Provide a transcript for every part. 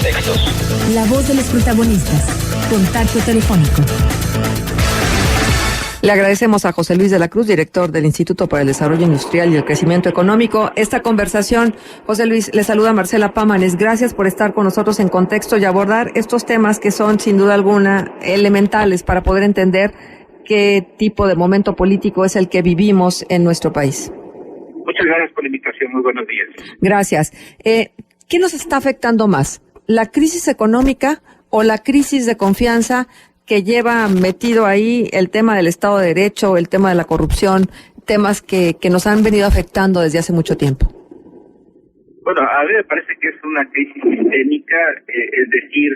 contextos. La voz de los protagonistas. Contacto telefónico. Le agradecemos a José Luis de la Cruz, director del Instituto para el Desarrollo Industrial y el Crecimiento Económico, esta conversación. José Luis, le saluda Marcela Pámanes. Gracias por estar con nosotros en Contexto y abordar estos temas que son, sin duda alguna, elementales para poder entender qué tipo de momento político es el que vivimos en nuestro país. Muchas gracias por la invitación. Muy buenos días. Gracias. ¿Qué nos está afectando más? ¿La crisis económica o la crisis de confianza que lleva metido ahí el tema del Estado de Derecho, el tema de la corrupción, temas que nos han venido afectando desde hace mucho tiempo? Bueno, a mí me parece que es una crisis sistémica, es decir,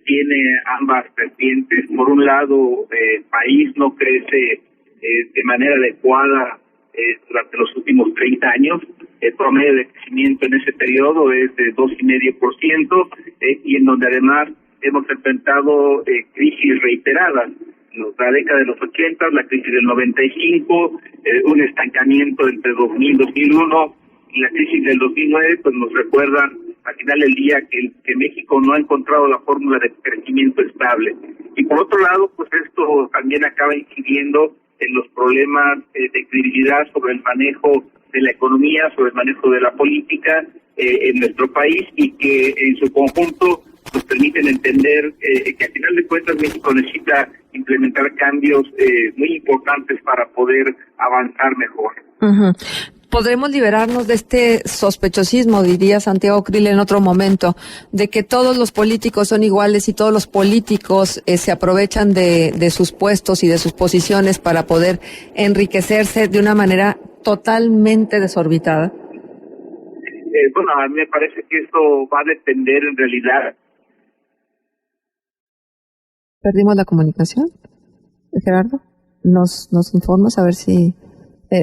tiene ambas vertientes. Por un lado, el país no crece de manera adecuada durante los últimos 30 años. El promedio de crecimiento en ese periodo es de 2,5%, y en donde además hemos enfrentado crisis reiteradas. La década de los 80, la crisis del 95, un estancamiento entre 2000 y 2001, y la crisis del 2009, pues nos recuerdan al final del día que México no ha encontrado la fórmula de crecimiento estable. Y por otro lado, pues esto también acaba incidiendo en los problemas de credibilidad sobre el manejo de la economía, sobre el manejo de la política en nuestro país, y que en su conjunto nos permiten entender que al final de cuentas México necesita implementar cambios muy importantes para poder avanzar mejor. Uh-huh. ¿Podremos liberarnos de este sospechosismo, diría Santiago Krill en otro momento, de que todos los políticos son iguales y todos los políticos se aprovechan de sus puestos y de sus posiciones para poder enriquecerse de una manera totalmente desorbitada? Bueno, a mí me parece que esto va a depender en realidad. ¿Perdimos la comunicación? Gerardo, ¿nos informas a ver si...?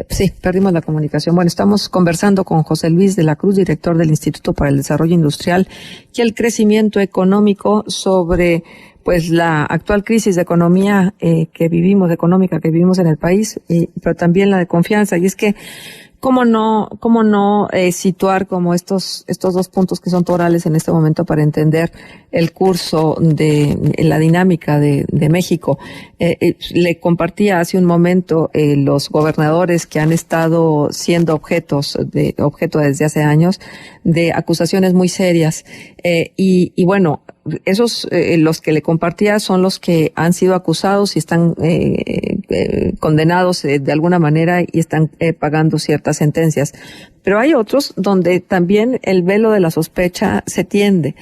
Sí, perdimos la comunicación. Bueno, estamos conversando con José Luis de la Cruz, director del Instituto para el Desarrollo Industrial y el Crecimiento Económico, sobre pues la actual crisis de económica que vivimos en el país, pero también la de confianza. Y es que ¿cómo no situar como estos dos puntos que son torales en este momento para entender el curso de la dinámica de México? Le compartía hace un momento los gobernadores que han estado siendo objeto desde hace años de acusaciones muy serias, y bueno, esos los que le compartía son los que han sido acusados y están condenados de alguna manera y están pagando ciertas sentencias. Pero hay otros donde también el velo de la sospecha se tiende.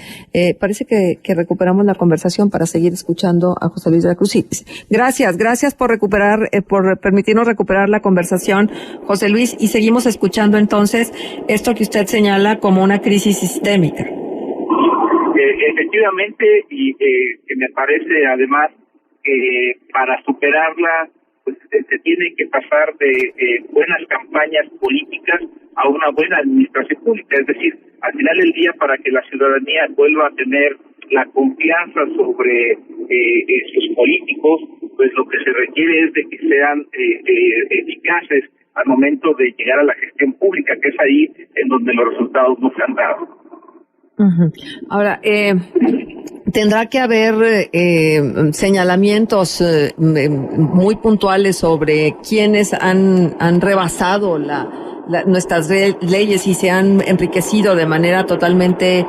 Parece que recuperamos la conversación para seguir escuchando a José Luis de la Cruz. Sí, gracias por permitirnos recuperar la conversación, José Luis, y seguimos escuchando entonces esto que usted señala como una crisis sistémica. Efectivamente, y que me parece además que para superarla pues se tiene que pasar de buenas campañas políticas a una buena administración pública. Es decir, al final del día, para que la ciudadanía vuelva a tener la confianza sobre sus políticos, pues lo que se requiere es de que sean eficaces al momento de llegar a la gestión pública, que es ahí en donde los resultados no se han dado. Uh-huh. Ahora, tendrá que haber señalamientos muy puntuales sobre quienes han rebasado nuestras leyes y se han enriquecido de manera totalmente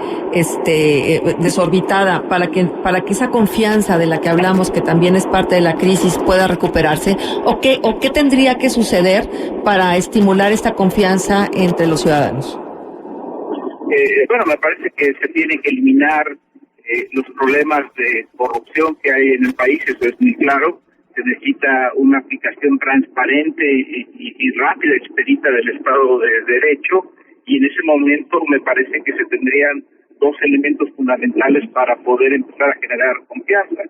desorbitada para que esa confianza de la que hablamos, que también es parte de la crisis, pueda recuperarse. ¿O qué tendría que suceder para estimular esta confianza entre los ciudadanos? Bueno, me parece que se tiene que eliminar los problemas de corrupción que hay en el país, eso es muy claro. Se necesita una aplicación transparente y rápida, expedita del Estado de Derecho, y en ese momento me parece que se tendrían dos elementos fundamentales para poder empezar a generar confianza.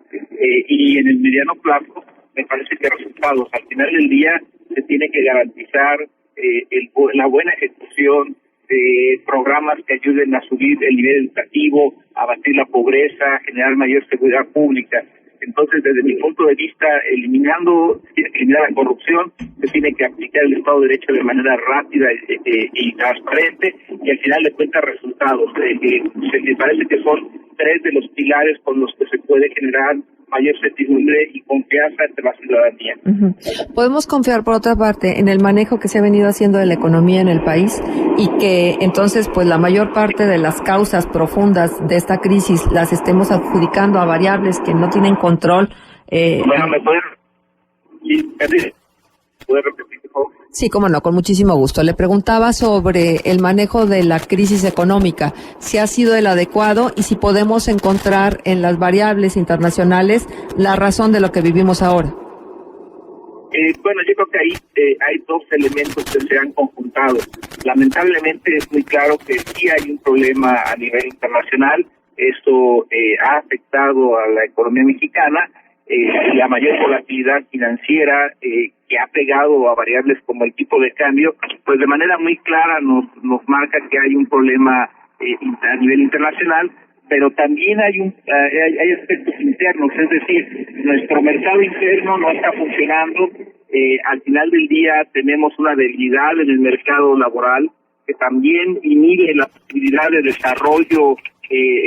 Y en el mediano plazo me parece que resultados. Al final del día se tiene que garantizar la buena ejecución de programas que ayuden a subir el nivel educativo, a abatir la pobreza, a generar mayor seguridad pública. Entonces, desde mi punto de vista, se tiene que eliminar la corrupción, se tiene que aplicar el Estado de Derecho de manera rápida y transparente, y al final de cuentas resultados. Me parece que son tres de los pilares con los que se puede generar mayor certidumbre y confianza entre la ciudadanía. Podemos confiar, por otra parte, en el manejo que se ha venido haciendo de la economía en el país y que entonces pues la mayor parte de las causas profundas de esta crisis las estemos adjudicando a variables que no tienen control. Bueno, ¿me puede repetir, por favor? Sí, cómo no, con muchísimo gusto. Le preguntaba sobre el manejo de la crisis económica, si ha sido el adecuado y si podemos encontrar en las variables internacionales la razón de lo que vivimos ahora. Bueno, yo creo que ahí hay dos elementos que se han conjuntado. Lamentablemente es muy claro que sí hay un problema a nivel internacional. Esto ha afectado a la economía mexicana. La mayor volatilidad financiera que ha pegado a variables como el tipo de cambio, pues de manera muy clara nos marca que hay un problema a nivel internacional, pero también hay aspectos internos, es decir, nuestro mercado interno no está funcionando. Al final del día tenemos una debilidad en el mercado laboral que también inhibe la posibilidad de desarrollo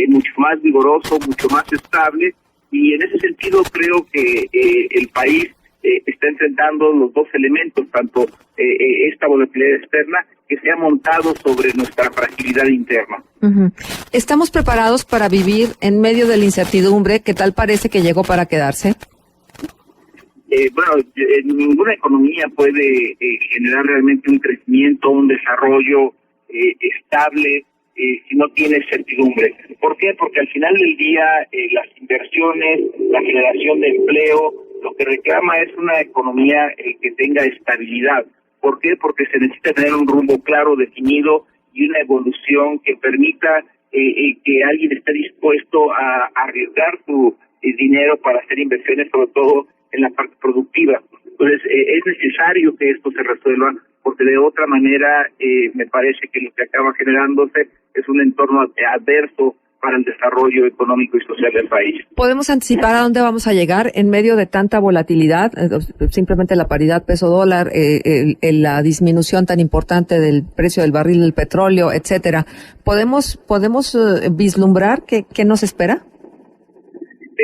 mucho más vigoroso, mucho más estable. Y en ese sentido creo que el país está enfrentando los dos elementos, tanto esta volatilidad externa que se ha montado sobre nuestra fragilidad interna. ¿Estamos preparados para vivir en medio de la incertidumbre que tal parece que llegó para quedarse? Bueno, ninguna economía puede generar realmente un crecimiento, un desarrollo estable si no tiene certidumbre. ¿Por qué? Porque al final del día las inversiones, la generación de empleo, lo que reclama es una economía que tenga estabilidad. ¿Por qué? Porque se necesita tener un rumbo claro, definido y una evolución que permita que alguien esté dispuesto a arriesgar su dinero para hacer inversiones, sobre todo en la parte productiva. Entonces, es necesario que esto se resuelva, porque de otra manera me parece que lo que acaba generándose es un entorno adverso para el desarrollo económico y social del país. ¿Podemos anticipar a dónde vamos a llegar en medio de tanta volatilidad? Simplemente la paridad peso-dólar, la disminución tan importante del precio del barril del petróleo, etcétera. ¿Podemos vislumbrar qué nos espera?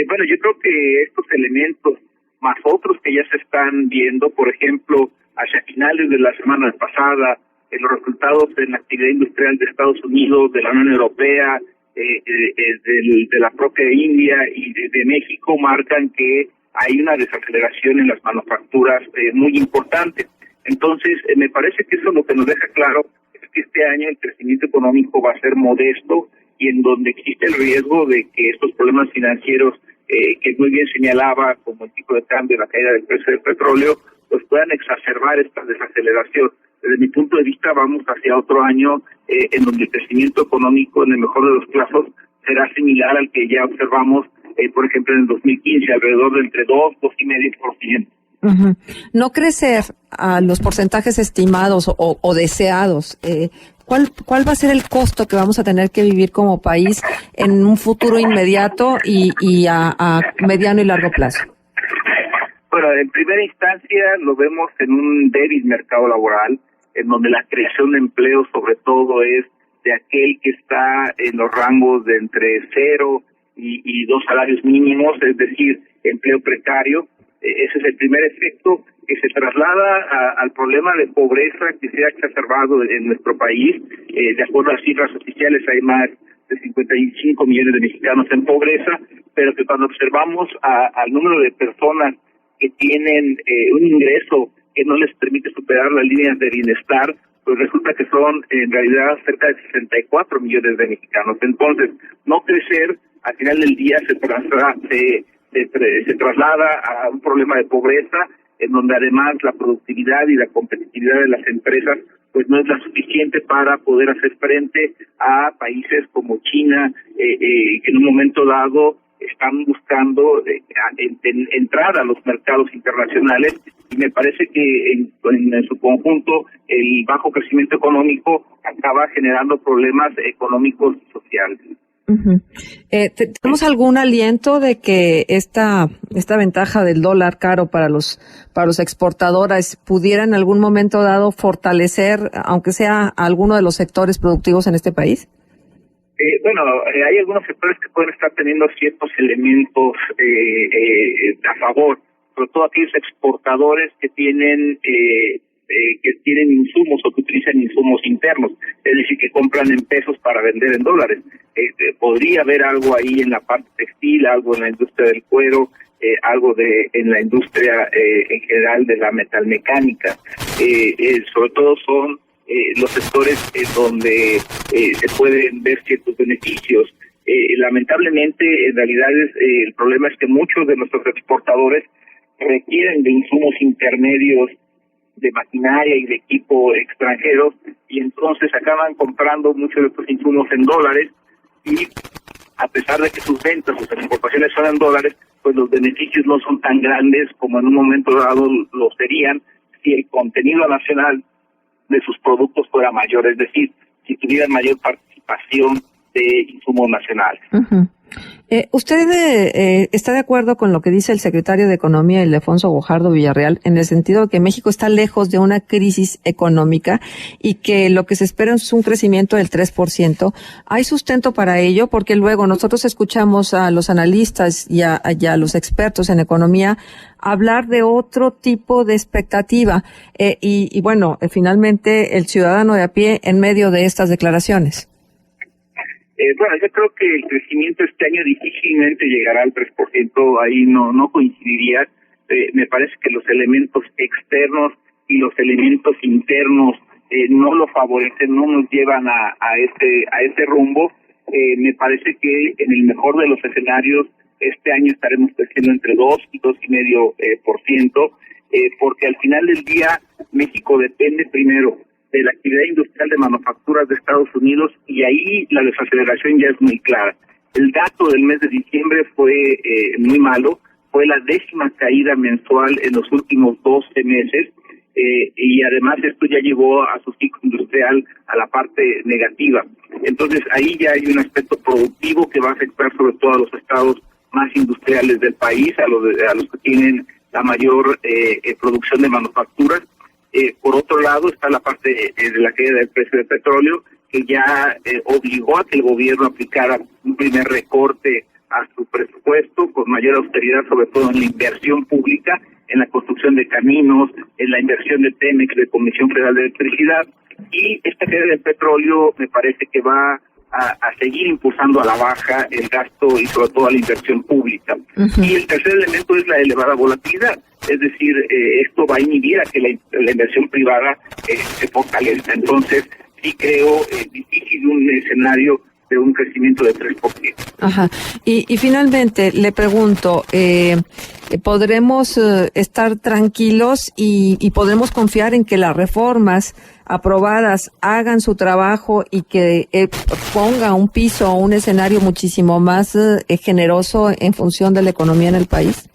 Bueno, yo creo que estos elementos, más otros que ya se están viendo, por ejemplo, hacia finales de la semana pasada, los resultados en la actividad industrial de Estados Unidos, de la Unión Europea, de la propia India y de México marcan que hay una desaceleración en las manufacturas muy importante. Entonces, me parece que eso lo que nos deja claro es que este año el crecimiento económico va a ser modesto y en donde existe el riesgo de que estos problemas financieros que muy bien señalaba, como el tipo de cambio, la caída del precio del petróleo, pues puedan exacerbar esta desaceleración. Desde mi punto de vista vamos hacia otro año en donde el crecimiento económico, en el mejor de los casos, será similar al que ya observamos, por ejemplo, en el 2015, alrededor de entre 2,5%. No crecer a los porcentajes estimados o deseados, ¿cuál va a ser el costo que vamos a tener que vivir como país en un futuro inmediato y a mediano y largo plazo? Bueno, en primera instancia lo vemos en un débil mercado laboral, en donde la creación de empleo sobre todo es de aquel que está en los rangos de entre 0 y 2 salarios mínimos, es decir, empleo precario. Ese es el primer efecto que se traslada al problema de pobreza que se ha exacerbado en nuestro país. De acuerdo a las cifras oficiales hay más de 55 millones de mexicanos en pobreza, pero que cuando observamos al número de personas que tienen un ingreso que no les permite superar las líneas de bienestar, pues resulta que son en realidad cerca de 64 millones de mexicanos. Entonces, no crecer al final del día se traslada a un problema de pobreza, en donde además la productividad y la competitividad de las empresas pues no es la suficiente para poder hacer frente a países como China, que en un momento dado están buscando entrar a los mercados internacionales, y me parece que en su conjunto el bajo crecimiento económico acaba generando problemas económicos y sociales. ¿Tenemos algún aliento de que esta ventaja del dólar caro para los exportadores pudiera en algún momento dado fortalecer, aunque sea alguno de los sectores productivos en este país? Hay algunos sectores que pueden estar teniendo ciertos elementos a favor, sobre todo aquellos exportadores que tienen insumos o que utilizan insumos internos, es decir, que compran en pesos para vender en dólares. Podría haber algo ahí en la parte textil, algo en la industria del cuero, algo en la industria en general de la metalmecánica. Sobre todo son los sectores donde se pueden ver ciertos beneficios. Lamentablemente, en realidad el problema es que muchos de nuestros exportadores requieren de insumos intermedios de maquinaria y de equipo extranjeros, y entonces acaban comprando muchos de estos insumos en dólares, y a pesar de que sus ventas, sus exportaciones son en dólares, pues los beneficios no son tan grandes como en un momento dado lo serían si el contenido nacional de sus productos fuera mayor, es decir, si tuvieran mayor participación de insumos nacionales. Uh-huh. ¿Usted está de acuerdo con lo que dice el secretario de Economía, Ildefonso Guajardo Villarreal, en el sentido de que México está lejos de una crisis económica y que lo que se espera es un crecimiento del 3%? ¿Hay sustento para ello? Porque luego nosotros escuchamos a los analistas y a los expertos en economía hablar de otro tipo de expectativa. Finalmente el ciudadano de a pie en medio de estas declaraciones. Yo creo que el crecimiento este año difícilmente llegará al 3%, ahí no coincidiría. Me parece que los elementos externos y los elementos internos no lo favorecen, no nos llevan a ese rumbo. Me parece que en el mejor de los escenarios este año estaremos creciendo entre 2 y 2,5%, porque al final del día México depende primero de la actividad industrial de manufacturas de Estados Unidos, y ahí la desaceleración ya es muy clara. El dato del mes de diciembre fue muy malo, fue la 10ª caída mensual en los últimos 12 meses, y además esto ya llevó a su ciclo industrial a la parte negativa. Entonces ahí ya hay un aspecto productivo que va a afectar sobre todo a los estados más industriales del país, a los que tienen la mayor producción de manufacturas. Por otro lado está la parte de la caída del precio del petróleo, que ya obligó a que el gobierno aplicara un primer recorte a su presupuesto con mayor austeridad, sobre todo en la inversión pública, en la construcción de caminos, en la inversión de Pemex, de Comisión Federal de Electricidad. Y esta caída del petróleo me parece que va a seguir impulsando a la baja el gasto y sobre todo a la inversión pública. Uh-huh. Y el tercer elemento es la elevada volatilidad, es decir, esto va a inhibir a que la inversión privada se fortalezca. Entonces, sí creo difícil un escenario de un crecimiento de 3%. Ajá. Y finalmente le pregunto, ¿podremos estar tranquilos y podremos confiar en que las reformas aprobadas hagan su trabajo y que ponga un piso o un escenario muchísimo más generoso en función de la economía en el país?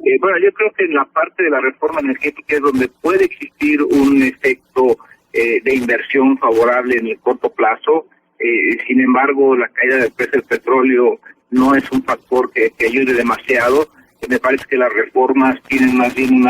Yo creo que en la parte de la reforma energética es donde puede existir un efecto de inversión favorable en el corto plazo. Sin embargo, la caída del precio del petróleo no es un factor que ayude demasiado. Me parece que las reformas tienen más bien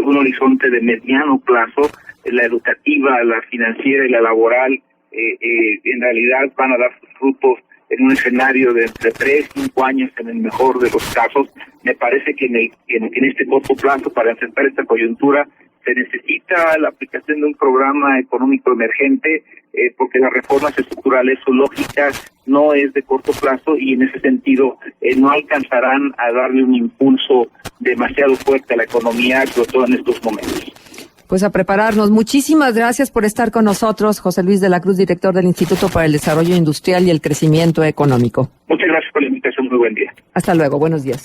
un horizonte de mediano plazo. La educativa, la financiera y la laboral en realidad van a dar sus frutos en un escenario de entre 3 y 5 años en el mejor de los casos. Me parece que en este corto plazo, para enfrentar esta coyuntura, se necesita la aplicación de un programa económico emergente, porque las reformas estructurales, su lógica no es de corto plazo, y en ese sentido no alcanzarán a darle un impulso demasiado fuerte a la economía, sobre todo en estos momentos. Pues a prepararnos. Muchísimas gracias por estar con nosotros, José Luis de la Cruz, director del Instituto para el Desarrollo Industrial y el Crecimiento Económico. Muchas gracias por la invitación. Muy buen día. Hasta luego. Buenos días.